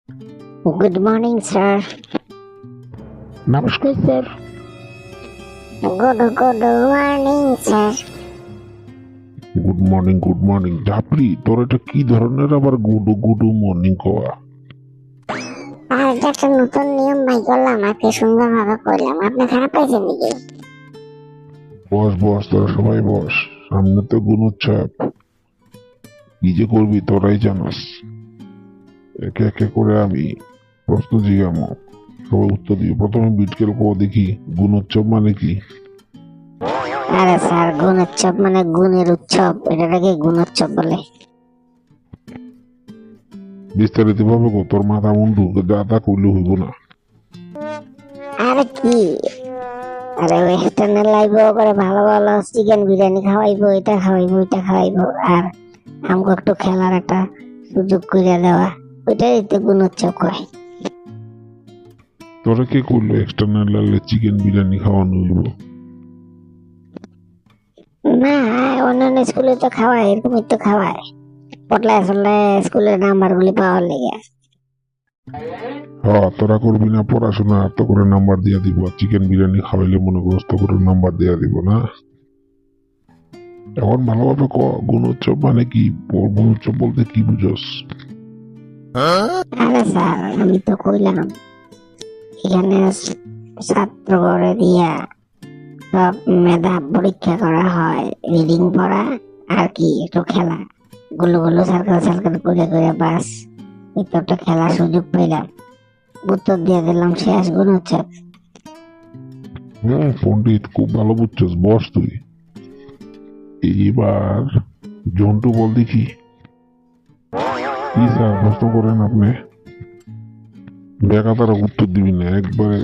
Good morning, sir. নমস্কার sir. Good morning, sir. Good morning ঝাপড়ি, তোর এটা কি ধরনের আবার গুডু গুডু মর্নিং কোয়া? আর এটা একটা নতুন নিয়ম বাই করলাম, আজকে সুন্দরভাবে করলাম। আপনি খারাপ পাইছেন নাকি? বস বস, তোরা সবাই বস, সামনে তো গুণোৎসব। কি যে করবি তোরাই জানাস। একে একে করে আমি প্রশ্ন জিজ্ঞামো, সবাই উত্তর দিবে। প্রথমে বিটকেল কো দেখি, গুণোৎসব মানে কি? আরে স্যার, গুণোৎসব মানে গুণের উৎসব, এটাকে গুণোৎসব বলে। বিস্তারিত ভাবে কো, তোর মাথা মুন্ডু দাদা করলে হইব না। আরে কি, আরে ওয়েস্টার্নের লাইবো করে ভালো ভালো চিকেন বিরিয়ানি খাওয়াইবো, এটা খাওয়াইবো, এটা খাওয়াইবো, আর আমাকে একটু খেলার একটা সুযোগ করে দেওয়া, ওইটাই তো গুণোৎসব কয়। তোরা কে করলো এক্সটার্নাল চিকেন বিরিয়ানি খাওয়ানো হইব? না, অন্যান্য স্কুলে তো খাওয়ায়, এরকমই তো খাওয়ায়। পটলা আসলে স্কুলের নাম্বার গুলি পাওয়ার লেগে। হ্যাঁ, তোরা করবি না পড়াশোনা, এত করে নাম্বার দিয়া দিব, চিকেন বিরিয়ানি খাওয়াইলে মনে করস্ত করে নাম্বার দিয়া দিব না। এখন ভালোভাবে ক, গুণোৎসব মানে কি? গুণোৎসব বলতে কি বুঝস? আরে স্যার, আমি তো কইলাম এখানে ছাত্র করে দিয়া সব মেধা পরীক্ষা করা হয়, রিডিং পড়া আর কি একটু খেলা, গুলো গুলো সার্কেল সার্কেল করে করে বাস একটু একটা খেলার সুযোগ পেলাম, উত্তর দিয়ে দিলাম, শেষ গুণোৎসব। পণ্ডিত, খুব ভালো বুঝছস, বস তুই। এইবার জন্টু বল দেখি। কি স্যার প্রশ্ন করেন আপনি? বেকাতারা উত্তর দিবি না, একবারে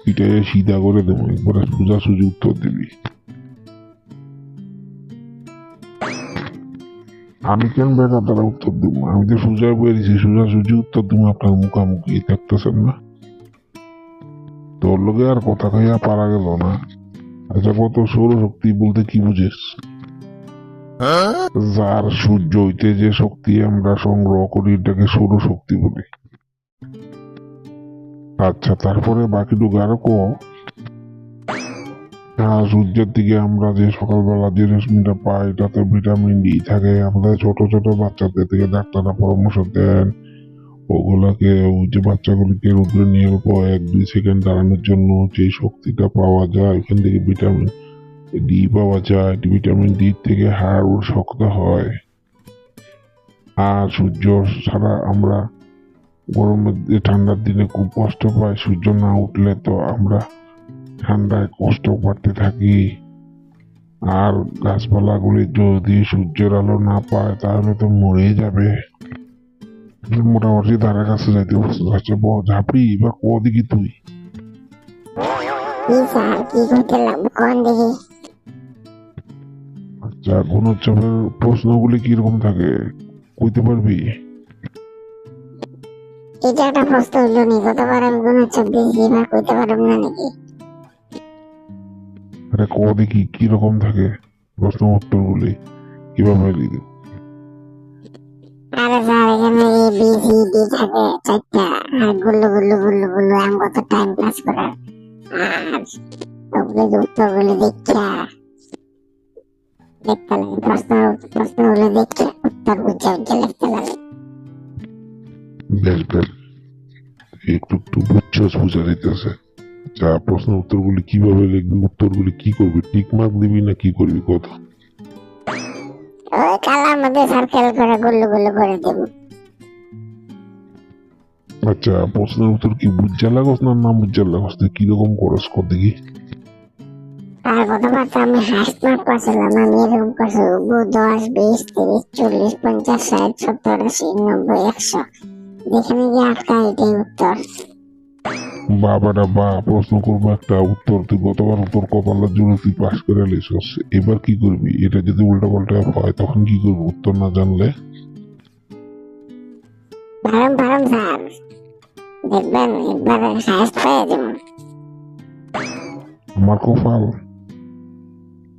পিটাইয়ে সিধা করে দেবো, একবারে সোজাসুজি উত্তর দিবি। আমি কেন বেকাতারা উত্তর দিব? আমি তো সোজা বলে দিছি, সোজাসুজি উত্তর দিব, আপনার মুখামুখি থাকতেছেন না। তোর লোকে আর কথা খাইয়া পারা গেল না। আচ্ছা, কত সৌরশক্তি বলতে কি বুঝিস? যার সূর্য হইতে যে শক্তি আমরা সংগ্রহ করি এটাকে সৌরশক্তি বলি। আচ্ছা, তারপরে বাকিটুকু আরো কো। সূর্যের দিকে আমরা যে সকালবেলা যে রশ্মিটা পাই তাতে ভিটামিন ডি থাকে। আমাদের ছোট ছোট বাচ্চাদের থেকে ডাক্তাররা পরামর্শ দেন ওগুলাকে, ওই যে বাচ্চাগুলিকে রোদ্রে নিয়ে অল্প 1-2 সেকেন্ড দাঁড়ানোর জন্য যে শক্তিটা পাওয়া যায়, ওখান থেকে ভিটামিন ডি পাওয়া যায়। ভিটামিন ডি থেকে হাড় শক্ত হয়। আর সূর্য ছাড়া আমরা গরমের ঠান্ডার দিনে খুব কষ্ট পাই, সূর্য না উঠলে তো আমরা ঠান্ডায় কষ্ট পাতে থাকি। আর গাছপালাগুলি যদি সূর্যের আলো না পায় তাহলে তো মরে যাবে। মোটামুটি ধারে কাছে যাইতে হচ্ছে। ঝাপড়ি, এবার দিকে তুই। কি স্যার, কি করতেলাম কোন দেখি? আচ্ছা, গুণোৎসবের প্রশ্নগুলি কিরকম থাকে কইতে পারবি? এটা একটা প্রশ্ন হইল নি, গতবার আমি গুণোৎসব দিয়েছি, এবার কইতে পারব না নাকি? আরে দেখি কিরকম থাকে প্রশ্ন উত্তরগুলি, কিভাবে লিখে? আরে স্যার, এখানে এ বি সি ডি থাকে চারটা, আর গুল্লু গুল্লু গুল্লু গুল্লু আম কত টাইম পাস করার। আর ওগুলো উত্তরগুলো দেখা দেখতে লাগে, প্রশ্নগুলো দেখে উত্তর বুঝে বুঝে লিখতে লাগে। বেশ বেশ, একটু একটু বুঝছস, বোঝা যাইতেছে। যা, প্রশ্ন উত্তরগুলি কিভাবে লিখবি, উত্তরগুলি কি করবি, টিক মার্ক দিবি না কি করবি কথা? ওই কালার মধ্যে সার্কেল করে গুল্লু গুল্লু করে দেব। আচ্ছা, প্রশ্নের উত্তর কি বুঝা লাগস না বুঝা লাগস, তুই কিরকম করস কর দেখি? আর গতবার তো আমি হাস্ট মার্ক পাচ্ছিলাম, আমি এরকম করছি 10, 20, 30, 40, 50, 60, 70, 80, 90, 100, যেখানে গিয়ে আটকা এটাই উত্তর। বাবাটা বা, প্রশ্ন করবো একটা, উত্তর তুই গতবার তোর কপালের জন্য তুই পাস করে লিখছস, এবার কি করবি? এটা যদি উল্টা পাল্টা হয় তখন কি করবি উত্তর না জানলে? পারম পারম স্যার, দেখবেন একবার হাস্ট পেয়ে যাবো। আমার কপাল,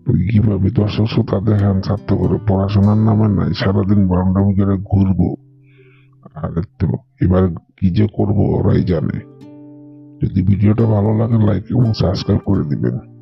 তুই কিভাবে দর্শক শ্রোতা দেখান ছাত্র করে পড়াশোনার নামে নাই, সারাদিন বারান্দামি করে ঘুরবো আর তো এবার কি যে করবো ওরাই জানে। যদি ভিডিওটা ভালো লাগে লাইক এবং সাবস্ক্রাইব করে দিবেন।